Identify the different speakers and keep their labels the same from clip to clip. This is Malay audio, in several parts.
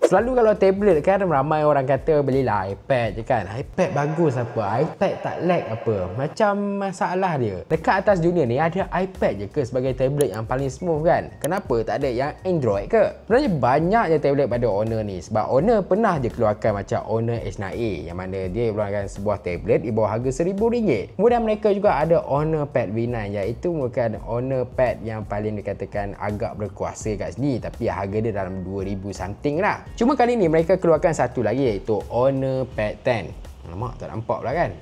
Speaker 1: Selalu kalau tablet kan ramai orang kata belilah iPad je kan. iPad bagus apa? iPad tak lag apa? Macam masalah dia. Dekat atas dunia ni ada iPad je ke sebagai tablet yang paling smooth kan? Kenapa tak ada yang Android ke? Sebenarnya banyak je tablet pada Honor ni. Sebab Honor pernah je keluarkan macam Honor S9a yang mana dia keluarkan sebuah tablet di bawah harga RM1,000. Kemudian mereka juga ada Honor Pad V9 iaitu bukan Honor Pad yang paling dikatakan agak berkuasa kat sini. Tapi harga dia dalam 2000 something lah. Cuma kali ni mereka keluarkan satu lagi iaitu Honor Pad 10. Alamak, tak nampak pula kan?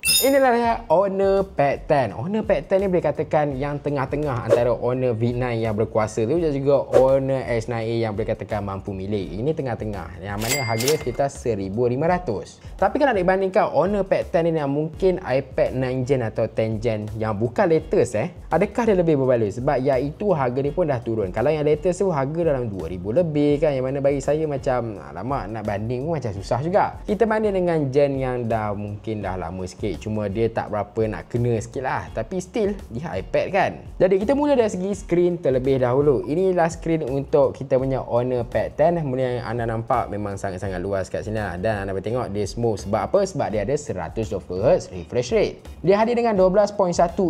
Speaker 1: Inilah dia Honor Pad 10. Honor Pad 10 ni boleh katakan yang tengah-tengah antara Honor V9 yang berkuasa tu dan juga Honor S9a yang boleh katakan mampu milik. Ini tengah-tengah yang mana harganya sekitar RM1,500. Tapi kalau dibandingkan Honor Pad 10 ni yang mungkin iPad 9 Gen atau 10 Gen yang bukan latest adakah dia lebih berbaloi? Sebab iaitu harga dia pun dah turun. Kalau yang latest tu harga dalam RM2,000 lebih kan, yang mana bagi saya macam alamak nak banding pun macam susah juga. Kita banding dengan Gen yang dah mungkin dah lama sikit. Cuma dia tak berapa nak kena sikit lah. Tapi still dia iPad kan. Jadi kita mula dari segi skrin terlebih dahulu. Inilah skrin untuk kita punya Honor Pad 10. Kemudian yang anda nampak memang sangat-sangat luas kat sini lah. Dan anda boleh tengok dia smooth. Sebab apa? Sebab dia ada 120Hz refresh rate. Dia hadir dengan 12.1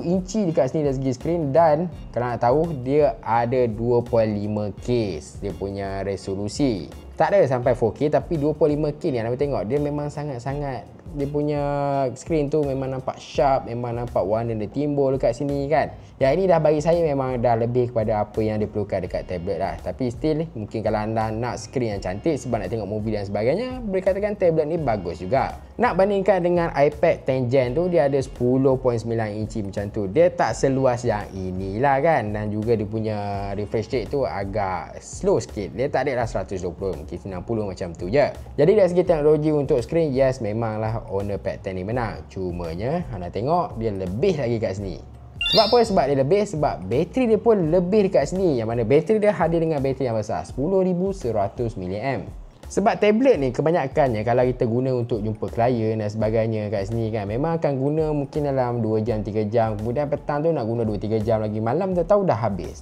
Speaker 1: inci dekat sini dari segi skrin. Dan kalau nak tahu dia ada 2.5K dia punya resolusi. Tak ada sampai 4K tapi 25K ni anda boleh tengok dia memang sangat-sangat, dia punya skrin tu memang nampak sharp, memang nampak warna dia timbul dekat sini kan. Yang ini dah bagi saya memang dah lebih kepada apa yang diperlukan dekat tablet lah. Tapi still mungkin kalau anda nak skrin yang cantik sebab nak tengok movie dan sebagainya, boleh katakan tablet ni bagus juga. Nak bandingkan dengan iPad 10 Gen tu, dia ada 10.9 inci macam tu. Dia tak seluas yang inilah kan. Dan juga dia punya refresh rate tu agak slow sikit. Dia tak ada lah 120, mungkin 90 macam tu je. Jadi dari segi teknologi untuk skrin, yes memanglah Honor Pad 10 ni menang. Cumanya anda tengok dia lebih lagi kat sini. Sebab apa? Sebab dia lebih, sebab bateri dia pun lebih dekat sini. Yang mana bateri dia hadir dengan bateri yang besar, 10,100 mAh. Sebab tablet ni kebanyakannya kalau kita guna untuk jumpa klien dan sebagainya kat sini kan, memang akan guna mungkin dalam 2 jam 3 jam. Kemudian petang tu nak guna 2-3 jam lagi, malam tu tahu dah habis.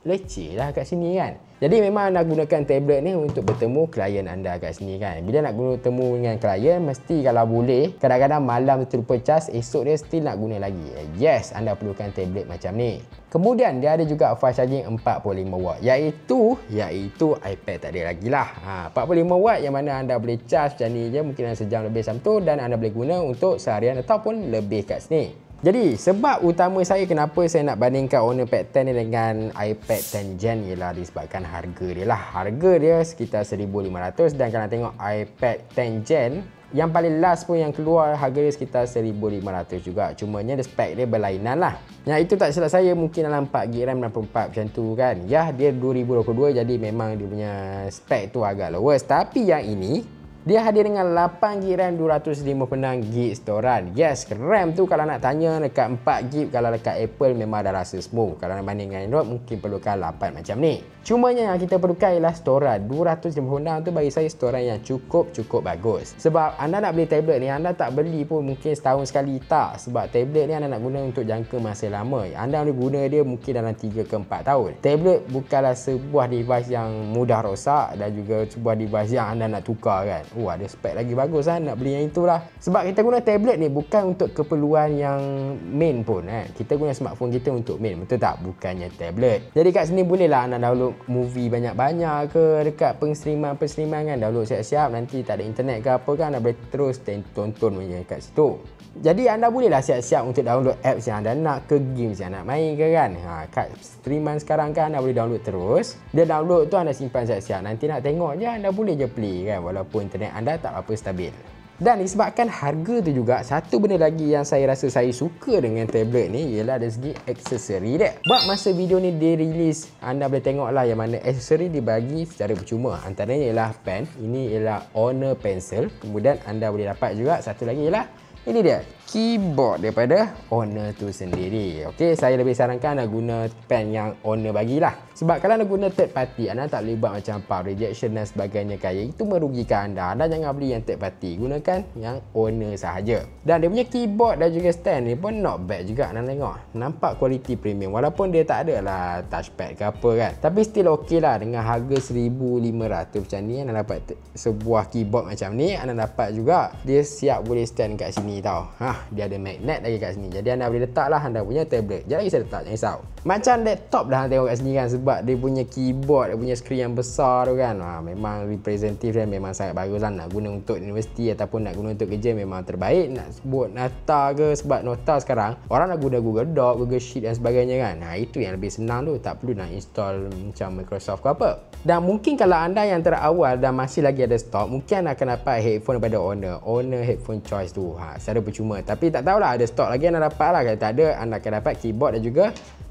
Speaker 1: Leceh lah kat sini kan. Jadi memang anda gunakan tablet ni untuk bertemu klien anda kat sini kan. Bila nak bertemu dengan klien, mesti kalau boleh kadang-kadang malam terlupa cas, esok dia still nak guna lagi. Yes, anda perlukan tablet macam ni. Kemudian dia ada juga fast charging 45W, iaitu iPad tak ada lagi lah. 45W yang mana anda boleh charge macam ni je, mungkin dalam sejam lebih macam tu, dan anda boleh guna untuk seharian ataupun lebih kat sini. Jadi sebab utama saya kenapa saya nak bandingkan Honor Pad 10 ni dengan iPad 10 Gen ialah disebabkan harga dia lah. Harga dia sekitar 1,500, dan kalau tengok iPad 10 Gen yang paling last pun yang keluar harga dia sekitar 1,500 juga. Cumanya spek dia berlainan lah. Yang itu tak silap saya mungkin dalam 4GB RAM 64 macam tu kan. Ya, dia 2022 jadi memang dia punya spek tu agak lowest. Tapi yang ini dia hadir dengan 8GB RAM 256GB storan. Yes, RAM tu kalau nak tanya dekat 4GB, kalau dekat Apple memang dah rasa smooth. Kalau nak banding dengan Android mungkin perlukan 8 macam ni. Cumanya yang kita perlukan ialah storan 256 tu bagi saya storan yang cukup bagus. Sebab anda nak beli tablet ni, anda tak beli pun mungkin setahun sekali, tak. Sebab tablet ni anda nak guna untuk jangka masa lama. Anda boleh guna dia mungkin dalam 3 ke 4 tahun. Tablet bukanlah sebuah device yang mudah rosak dan juga sebuah device yang anda nak tukar kan. Ada spek lagi bagus kan, nak beli yang itulah. Sebab kita guna tablet ni bukan untuk keperluan yang main pun kita guna smartphone kita untuk main, betul tak? Bukannya tablet. Jadi kat sini bolehlah anda download movie banyak-banyak ke dekat penstreaman kan, download siap-siap, nanti tak ada internet ke apa kan, anda boleh terus tonton punya kat situ. Jadi anda bolehlah siap-siap untuk download apps yang anda nak, ke games yang nak main ke kan. Kat streaman sekarang kan anda boleh download terus. Dia download tu anda simpan siap-siap, nanti nak tengok je anda boleh je play kan, walaupun internet anda tak apa stabil. Dan disebabkan harga tu juga, satu benda lagi yang saya rasa saya suka dengan tablet ni ialah dari segi aksesori dia. Buat masa video ni dirilis, anda boleh tengok lah yang mana aksesori dibagi secara percuma. Antaranya ialah pen, ini ialah Honor Pencil. Kemudian anda boleh dapat juga satu lagi ialah Ini dia keyboard daripada Honor tu sendiri. Okey, saya lebih sarankan anda guna pen yang Honor bagilah. Sebab kalau anda guna third party, anda tak boleh buat macam power rejection dan sebagainya kaya. Itu merugikan anda. Anda jangan beli yang third party. Gunakan yang Honor sahaja. Dan dia punya keyboard dan juga stand ni pun not bad juga anda tengok. Nampak kualiti premium. Walaupun dia tak ada lah touchpad ke apa kan. Tapi still okey lah. Dengan harga 1,500 macam ni, anda dapat sebuah keyboard macam ni. Anda dapat juga dia siap boleh stand kat sini tau. Dia ada magnet lagi kat sini. Jadi anda boleh letak lah anda punya tablet. Jangan lagi saya letak, jangan risau. Macam laptop dah anda tengok kat sini kan. Sebab dia punya keyboard, dia punya skrin yang besar tu kan. Memang representative dan memang sangat bagus lah. Nak guna untuk universiti ataupun nak guna untuk kerja memang terbaik. Nak sebut Nota ke, sebab Nota sekarang orang nak guna Google Doc, Google Sheet dan sebagainya kan. Itu yang lebih senang tu. Tak perlu nak install macam Microsoft ke apa. Dan mungkin kalau anda yang terawal dan masih lagi ada stok, mungkin anda akan dapat headphone daripada Honor headphone choice tu. Secara percuma. Tapi tak tahulah, ada stok lagi anda dapat lah. Kalau tak ada, anda akan dapat keyboard dan juga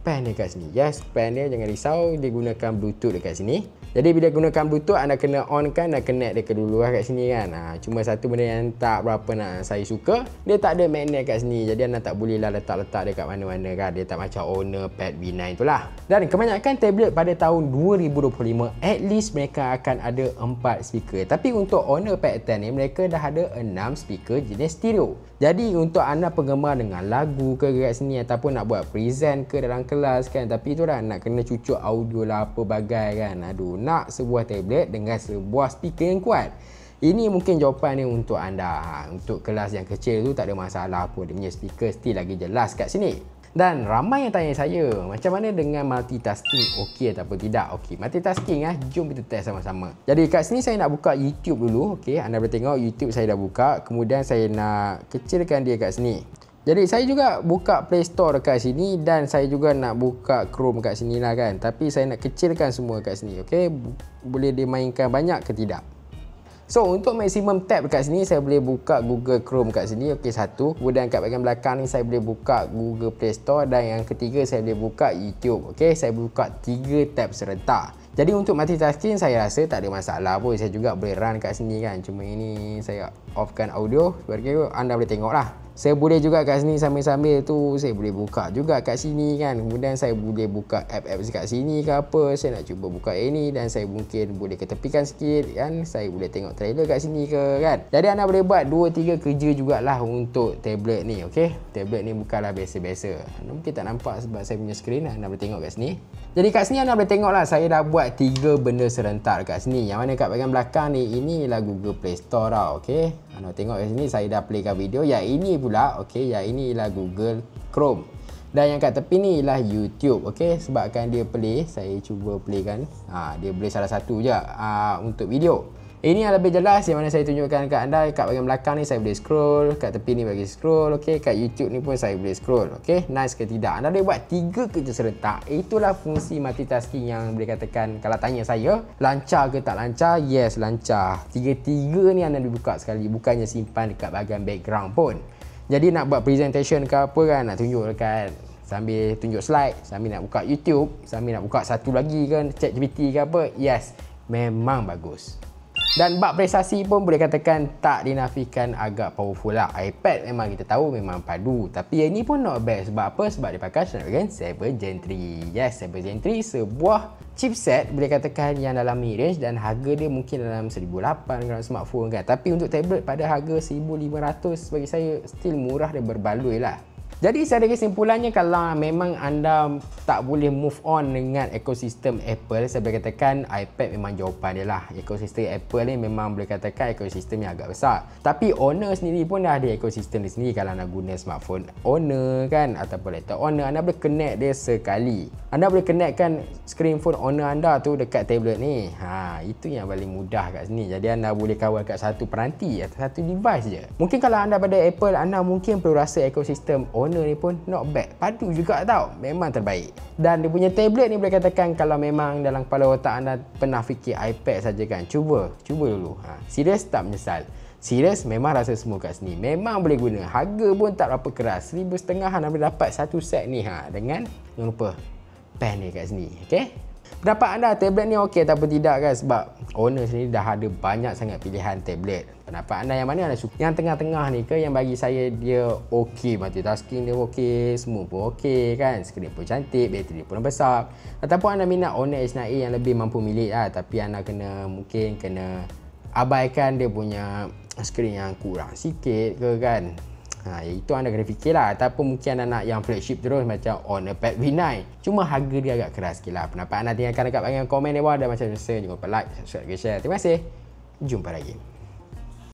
Speaker 1: pen dekat sini. Yes, pen dia jangan risau, dia gunakan Bluetooth dekat sini. Jadi bila gunakan Bluetooth, anda kena on kan dan connect dia ke dulu lah kat sini kan. Cuma satu benda yang tak berapa nak saya suka, dia tak ada magnet kat sini. Jadi anda tak boleh lah letak-letak dekat mana-mana kan. Dia tak macam Honor Pad V9 tu lah. Dan kebanyakan tablet pada tahun 2025, at least mereka akan ada 4 speaker. Tapi untuk Honor Pad 10 ni, mereka dah ada 6 speaker jenis stereo. Jadi untuk anda penggemar dengan lagu ke kat sini ataupun nak buat present ke dalam kelas kan, tapi tu dah nak kena cucuk audio lah apa bagai kan. Aduh, nak sebuah tablet dengan sebuah speaker yang kuat. Ini mungkin jawapan ni untuk anda. Untuk kelas yang kecil tu tak ada masalah pun. Dia punya speaker still lagi jelas kat sini. Dan ramai yang tanya saya, macam mana dengan multitasking? Okey ataupun tidak? Okey, multitasking jom kita test sama-sama. Jadi kat sini saya nak buka YouTube dulu. Okey, anda boleh tengok YouTube saya dah buka. Kemudian saya nak kecilkan dia kat sini. Jadi saya juga buka Play Store dekat sini dan saya juga nak buka Chrome kat sini lah kan. Tapi saya nak kecilkan semua kat sini. Okey, boleh dimainkan banyak ke tidak? So untuk maksimum tab dekat sini, saya boleh buka Google Chrome kat sini. Okey, satu. Kemudian kat bahagian belakang ni saya boleh buka Google Play Store. Dan yang ketiga saya boleh buka YouTube. Okey, saya buka 3 tab serentak. Jadi untuk multitasking saya rasa tak ada masalah pun. Saya juga boleh run kat sini kan. Cuma ini saya offkan audio. Sebagai anda boleh tengok lah. Saya boleh juga kat sini sambil-sambil tu saya boleh buka juga kat sini kan. Kemudian saya boleh buka app-app kat sini ke apa. Saya nak cuba buka ini dan saya mungkin boleh ketepikan sikit kan. Saya boleh tengok trailer kat sini ke kan. Jadi anda boleh buat 2-3 kerja jugalah untuk tablet ni. Okey, tablet ni bukanlah biasa-biasa. Anda mungkin tak nampak sebab saya punya skrin. Anda boleh tengok kat sini. Jadi kat sini anda boleh tengok lah, saya dah buat 3 benda serentak dekat sini. Yang mana kat bahagian belakang ni, inilah Google Play Store tau. Okey, anda tengok kat sini saya dah playkan video. Yang ini pula, okey, yang ini ialah Google Chrome. Dan yang kat tepi ni ialah YouTube. Okey, sebabkan dia play, saya cuba playkan. Dia boleh salah satu je untuk video. Ini yang lebih jelas yang mana saya tunjukkan kat anda. Kat bahagian belakang ni saya boleh scroll, kat tepi ni bagi scroll. Okey, kat YouTube ni pun saya boleh scroll. Okey, nice ke tidak? Anda boleh buat 3 kerja serentak. Itulah fungsi multitasking yang boleh katakan, kalau tanya saya, lancar ke tak lancar? Yes, lancar. 3-3 ni anda boleh buka sekali, bukannya simpan dekat bahagian background pun. Jadi nak buat presentation ke apa kan, nak tunjuk dekat sambil tunjuk slide, sambil nak buka YouTube, sambil nak buka satu lagi kan, ChatGPT ke apa. Yes, memang bagus. Dan bab prestasi pun boleh katakan tak dinafikan agak powerful lah. iPad memang kita tahu memang padu. Tapi yang ni pun not bad. Sebab apa? Sebab dia pakai Snapdragon 7 Gen 3. Yes, 7 Gen 3 sebuah chipset boleh katakan yang dalam mid-range dan harga dia mungkin dalam 1,800 dalam smartphone kan. Tapi untuk tablet pada harga 1,500 bagi saya still murah dan berbaloi lah. Jadi secara kesimpulannya, kalau memang anda tak boleh move on dengan ekosistem Apple, saya boleh katakan iPad memang jawapan dia lah. Ekosistem Apple ni memang boleh katakan ekosistem yang agak besar. Tapi Honor sendiri pun dah ada ekosistem di sendiri. Kalau nak guna smartphone Honor kan, ataupun laptop Honor, anda boleh connect dia sekali. Anda boleh connectkan screen phone Honor anda tu dekat tablet ni. Itu yang paling mudah kat sini. Jadi anda boleh kawal kat satu peranti atau satu device je. Mungkin kalau anda pada Apple, anda mungkin perlu rasa ekosistem Honor ni pun not bad. Padu juga tau. Memang terbaik. Dan dia punya tablet ni boleh katakan, kalau memang dalam kepala otak anda pernah fikir iPad saja kan, cuba dulu. Serius tak menyesal. Serius memang rasa semua kat sini. Memang boleh guna. Harga pun tak berapa keras. 1,500 anda boleh dapat satu set ni dengan, jangan lupa pen dia kat sini. Okay? Pendapat anda tablet ni okey ataupun tidak guys? Sebab owner sendiri dah ada banyak sangat pilihan tablet. Pendapat anda yang mana anda suka? Yang tengah-tengah ni ke yang bagi saya dia okey, multitasking dia okey, semua pun okey kan, skrin pun cantik, bateri pun besar. Ataupun anda minat Honor H9a yang lebih mampu milik lah, tapi anda mungkin kena abaikan dia punya skrin yang kurang sikit ke kan. Itu anda kena fikir lah. Ataupun mungkin anda nak yang flagship terus macam Honor Pad V9. Cuma harga dia agak keras sikit lah. Pendapat anda tinggalkan dekat bahagian komen di bawah. Dan macam biasa, jangan lupa like, subscribe, share. Terima kasih. Jumpa lagi.